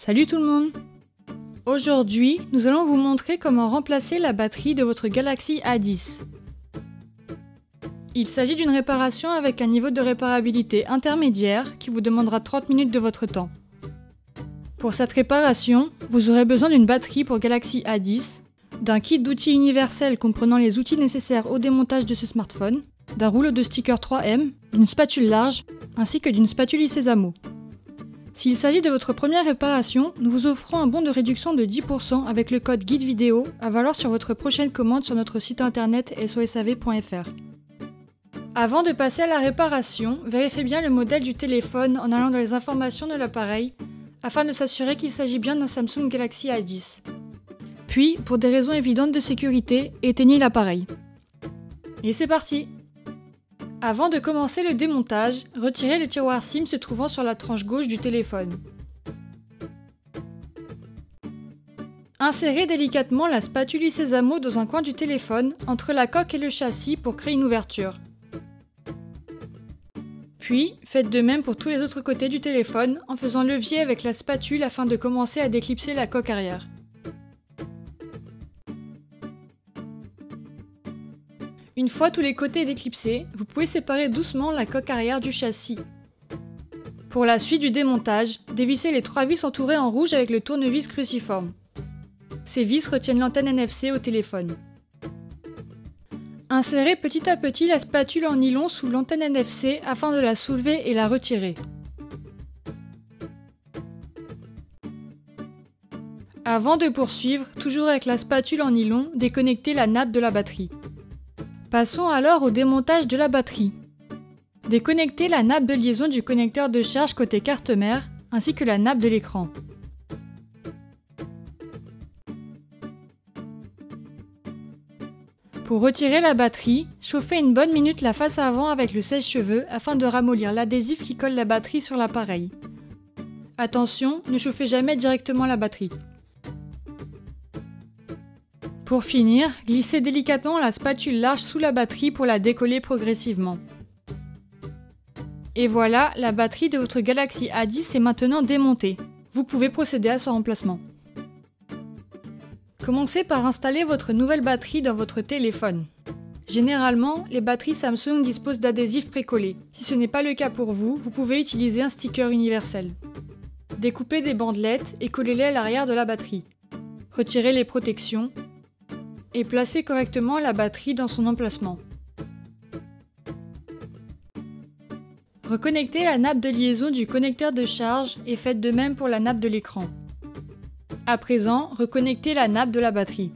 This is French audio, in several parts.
Salut tout le monde! Aujourd'hui, nous allons vous montrer comment remplacer la batterie de votre Galaxy A10. Il s'agit d'une réparation avec un niveau de réparabilité intermédiaire qui vous demandera 30 minutes de votre temps. Pour cette réparation, vous aurez besoin d'une batterie pour Galaxy A10, d'un kit d'outils universel comprenant les outils nécessaires au démontage de ce smartphone, d'un rouleau de stickers 3M, d'une spatule large, ainsi que d'une spatule Sésamo. S'il s'agit de votre première réparation, nous vous offrons un bon de réduction de 10% avec le code guide vidéo à valoir sur votre prochaine commande sur notre site internet sosav.fr. Avant de passer à la réparation, vérifiez bien le modèle du téléphone en allant dans les informations de l'appareil afin de s'assurer qu'il s'agit bien d'un Samsung Galaxy A10. Puis, pour des raisons évidentes de sécurité, éteignez l'appareil. Et c'est parti! Avant de commencer le démontage, retirez le tiroir SIM se trouvant sur la tranche gauche du téléphone. Insérez délicatement la spatule Sésamo dans un coin du téléphone, entre la coque et le châssis pour créer une ouverture. Puis, faites de même pour tous les autres côtés du téléphone en faisant levier avec la spatule afin de commencer à déclipser la coque arrière. Une fois tous les côtés déclipsés, vous pouvez séparer doucement la coque arrière du châssis. Pour la suite du démontage, dévissez les 3 vis entourées en rouge avec le tournevis cruciforme. Ces vis retiennent l'antenne NFC au téléphone. Insérez petit à petit la spatule en nylon sous l'antenne NFC afin de la soulever et la retirer. Avant de poursuivre, toujours avec la spatule en nylon, déconnectez la nappe de la batterie. Passons alors au démontage de la batterie. Déconnectez la nappe de liaison du connecteur de charge côté carte mère, ainsi que la nappe de l'écran. Pour retirer la batterie, chauffez une bonne minute la face avant avec le sèche-cheveux afin de ramollir l'adhésif qui colle la batterie sur l'appareil. Attention, ne chauffez jamais directement la batterie. Pour finir, glissez délicatement la spatule large sous la batterie pour la décoller progressivement. Et voilà, la batterie de votre Galaxy A10 est maintenant démontée. Vous pouvez procéder à son remplacement. Commencez par installer votre nouvelle batterie dans votre téléphone. Généralement, les batteries Samsung disposent d'adhésifs précollés. Si ce n'est pas le cas pour vous, vous pouvez utiliser un sticker universel. Découpez des bandelettes et collez-les à l'arrière de la batterie. Retirez les protections et placez correctement la batterie dans son emplacement. Reconnectez la nappe de liaison du connecteur de charge et faites de même pour la nappe de l'écran. À présent, reconnectez la nappe de la batterie.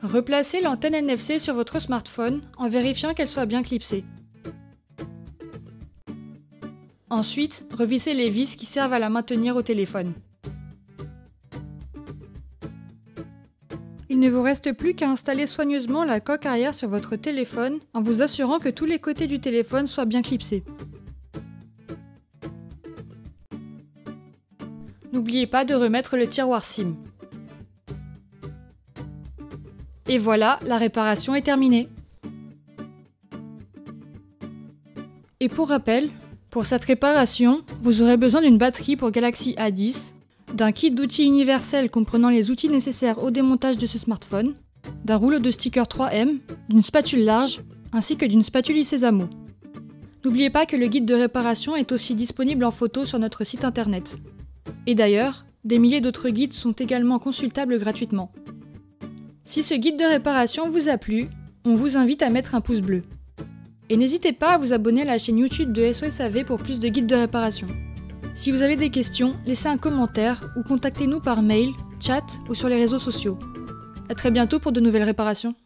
Replacez l'antenne NFC sur votre smartphone en vérifiant qu'elle soit bien clipsée. Ensuite, revissez les vis qui servent à la maintenir au téléphone. Il ne vous reste plus qu'à installer soigneusement la coque arrière sur votre téléphone en vous assurant que tous les côtés du téléphone soient bien clipsés. N'oubliez pas de remettre le tiroir SIM. Et voilà, la réparation est terminée. Et pour rappel, pour cette réparation, vous aurez besoin d'une batterie pour Galaxy A10, d'un kit d'outils universel comprenant les outils nécessaires au démontage de ce smartphone, d'un rouleau de stickers 3M, d'une spatule large, ainsi que d'une spatule Sésamo. N'oubliez pas que le guide de réparation est aussi disponible en photo sur notre site internet. Et d'ailleurs, des milliers d'autres guides sont également consultables gratuitement. Si ce guide de réparation vous a plu, on vous invite à mettre un pouce bleu. Et n'hésitez pas à vous abonner à la chaîne YouTube de SOSAV pour plus de guides de réparation. Si vous avez des questions, laissez un commentaire ou contactez-nous par mail, chat ou sur les réseaux sociaux. À très bientôt pour de nouvelles réparations.